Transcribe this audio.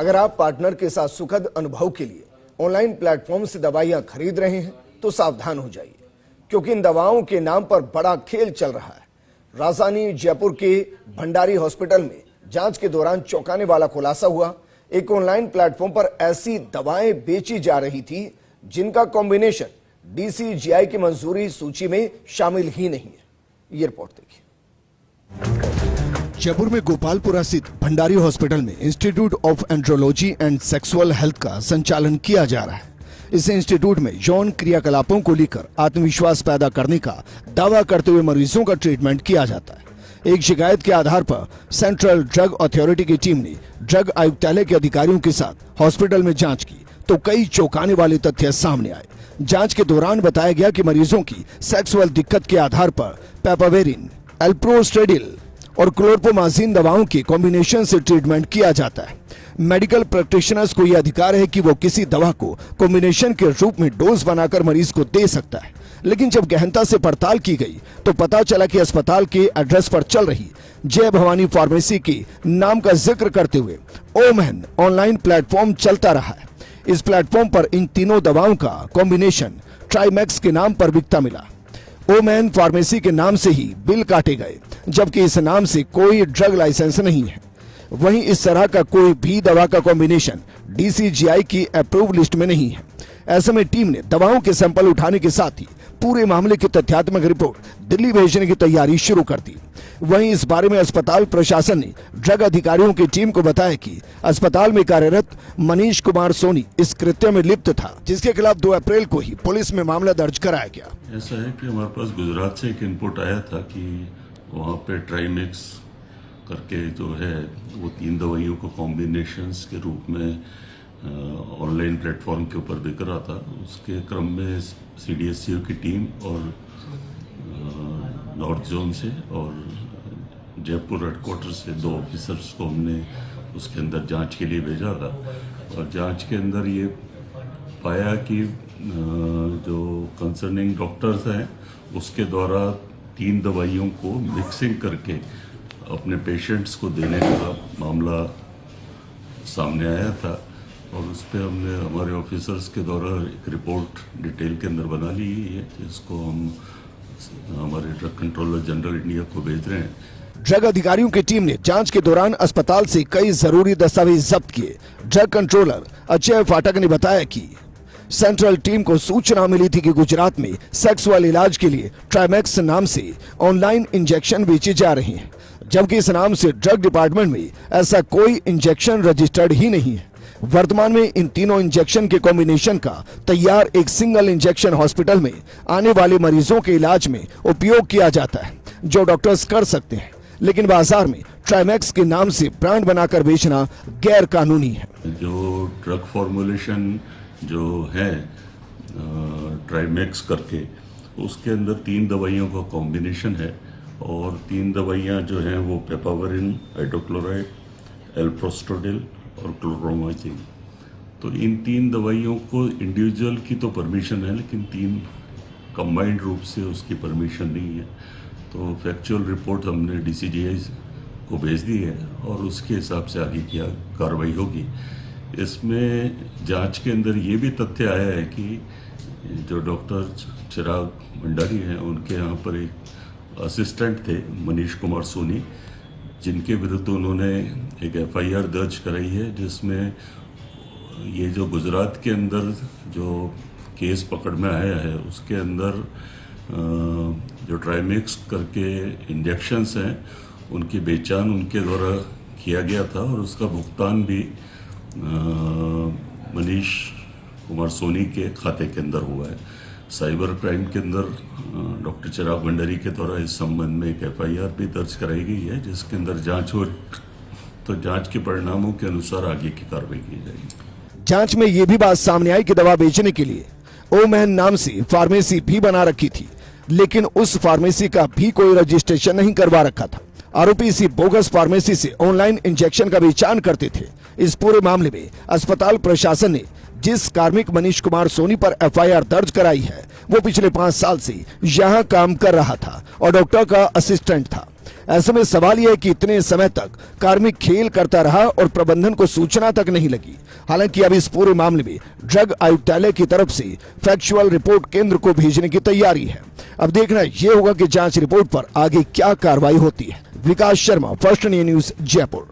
अगर आप पार्टनर के साथ सुखद अनुभव के लिए ऑनलाइन प्लेटफॉर्म से दवाइयां खरीद रहे हैं तो सावधान हो जाइए, क्योंकि इन दवाओं के नाम पर बड़ा खेल चल रहा है। राजधानी जयपुर के भंडारी हॉस्पिटल में जांच के दौरान चौंकाने वाला खुलासा हुआ। एक ऑनलाइन प्लेटफॉर्म पर ऐसी दवाएं बेची जा रही थी जिनका कॉम्बिनेशन DCGI की मंजूरी सूची में शामिल ही नहीं है। ये रिपोर्ट देखिए। जयपुर में गोपालपुरा स्थित भंडारी हॉस्पिटल में institute of andrology and sexual health का संचालन किया जा रहा है। इस इंस्टीट्यूट में यौन क्रियाकलापों को लेकर आत्मविश्वास पैदा करने का दावा करते हुए मरीजों का ट्रीटमेंट किया जाता है। एक शिकायत के आधार पर सेंट्रल ड्रग अथॉरिटी की टीम ने ड्रग आयुक्तालय के अधिकारियों के साथ हॉस्पिटल में जांच की तो कई चौंकाने वाले तथ्य सामने आए। जांच के दौरान बताया गया कि मरीजों की सेक्सुअल दिक्कत के आधार पर पेपावेरिन, एल्प्रोस्टेडिल और क्लोरपोमाजिन दवाओं के कॉम्बिनेशन से ट्रीटमेंट किया जाता है। मेडिकल प्रैक्टिशनर्स को यह अधिकार है कि वो किसी दवा को कॉम्बिनेशन के रूप में डोज बनाकर मरीज को दे सकता है, लेकिन जब गहनता से पड़ताल की गई तो पता चला कि अस्पताल के एड्रेस पर चल रही जय भवानी फार्मेसी के नाम का जिक्र करते हुए ओमन ऑनलाइन प्लेटफॉर्म चलता रहा है। इस प्लेटफॉर्म पर इन तीनों दवाओं का कॉम्बिनेशन ट्राइमैक्स के नाम पर बिकता मिला। ओमन फार्मेसी के नाम से ही बिल काटे गए, जबकि इस नाम से कोई ड्रग लाइसेंस नहीं है। वहीं इस तरह का कोई भी दवा का कॉम्बिनेशन DCGI की अप्रूव लिस्ट में नहीं है। ऐसे में टीम ने दवाओं के सैंपल उठाने के साथ ही पूरे मामले की तथ्यात्मक रिपोर्ट दिल्ली भेजने की तैयारी शुरू कर दी। वहीं इस बारे में अस्पताल प्रशासन ने ड्रग अधिकारियों की टीम को बताया कि अस्पताल में कार्यरत मनीष कुमार सोनी इस कृत्य में लिप्त था, जिसके खिलाफ 2 अप्रैल को ही पुलिस में मामला दर्ज कराया गया। ऐसा है कि हमारे पास गुजरात से एक इनपुट आया था कि वहाँ पे ट्राइमेक्स करके जो है वो 3 दवाइयों को कॉम्बिनेशंस के रूप में ऑनलाइन प्लेटफॉर्म के ऊपर बिक रहा था। उसके क्रम में CDSCO की टीम और नॉर्थ जोन से और जयपुर हेडक्वार्टर से 2 ऑफिसर्स को हमने उसके अंदर जांच के लिए भेजा था। और जांच के अंदर ये पाया कि जो कंसर्निंग डॉक्टर्स हैं उसके द्वारा 3 दवाइयों को मिक्सिंग करके अपने पेशेंट्स को देने का मामला सामने आया था। और उस पर हमने हमारे ऑफिसर्स के द्वारा एक रिपोर्ट डिटेल के अंदर बना ली है, जिसको हम हमारे ड्रग कंट्रोलर जनरल इंडिया को भेज रहे हैं। ड्रग अधिकारियों की टीम ने जांच के दौरान अस्पताल से कई जरूरी दस्तावेज जब्त किए। ड्रग कंट्रोलर अजय फाटक ने बताया कि सेंट्रल टीम को सूचना मिली थी कि गुजरात में सेक्सुअल इलाज के लिए ट्राइमैक्स नाम से ऑनलाइन इंजेक्शन बेचे जा रहे हैं, जबकि इस नाम से ड्रग डिपार्टमेंट में ऐसा कोई इंजेक्शन रजिस्टर्ड ही नहीं है। वर्तमान में इन तीनों इंजेक्शन के कॉम्बिनेशन का तैयार एक सिंगल इंजेक्शन हॉस्पिटल में आने वाले मरीजों के इलाज में उपयोग किया जाता है, जो डॉक्टर्स कर सकते हैं, लेकिन बाजार में ट्राइमैक्स के नाम से ब्रांड बनाकर बेचना गैर कानूनी है। जो ड्रग फॉर्मुलेशन जो है ट्राइमैक्स करके, उसके अंदर 3 दवाइयों का कॉम्बिनेशन है और 3 दवाइयां जो हैं वो पेपावेरिन, हाइड्रोक्लोराइड, एल्प्रोस्टेडिल और क्लोरपोमाजिन। तो इन 3 दवाइयों को इंडिविजुअल की तो परमिशन है, लेकिन 3 कंबाइंड रूप से उसकी परमिशन नहीं है। तो फैक्चुअल रिपोर्ट हमने DCGI को भेज दी है और उसके हिसाब से आगे की कार्रवाई होगी। इसमें जांच के अंदर ये भी तथ्य आया है कि जो डॉक्टर चिराग भंडारी हैं उनके यहाँ पर एक असिस्टेंट थे मनीष कुमार सोनी, जिनके विरुद्ध उन्होंने एक FIR दर्ज कराई है, जिसमें ये जो गुजरात के अंदर जो केस पकड़ में आया है उसके अंदर जो ट्राइमैक्स करके इंजेक्शंस हैं उनकी बेचान उनके द्वारा किया गया था और उसका भुगतान भी मनीष कुमार सोनी के खाते के अंदर हुआ है। साइबर क्राइम के अंदर डॉक्टर चिराग भंडारी के द्वारा इस संबंध में एक FIR भी दर्ज कराई गई है, जिसके अंदर जांच हो तो जांच के परिणामों के अनुसार आगे की कार्रवाई की जाएगी। जांच में ये भी बात सामने आई कि दवा बेचने के लिए ओमन नाम से फार्मेसी भी बना रखी थी, लेकिन उस फार्मेसी का भी कोई रजिस्ट्रेशन नहीं करवा रखा था। आरोपी इसी बोगस फार्मेसी से ऑनलाइन इंजेक्शन का बेचान करते थे। इस पूरे मामले में अस्पताल प्रशासन ने जिस कार्मिक मनीष कुमार सोनी पर FIR दर्ज कराई है वो पिछले 5 साल से यहाँ काम कर रहा था और डॉक्टर का असिस्टेंट था। ऐसे में सवाल यह है कि इतने समय तक कार्मिक खेल करता रहा और प्रबंधन को सूचना तक नहीं लगी। हालांकि अब इस पूरे मामले में ड्रग आयुक्तालय की तरफ से फैक्चुअल रिपोर्ट केंद्र को भेजने की तैयारी है। अब देखना यह होगा कि जांच रिपोर्ट पर आगे क्या कार्रवाई होती है। Vikas Sharma, first India news, Jaipur.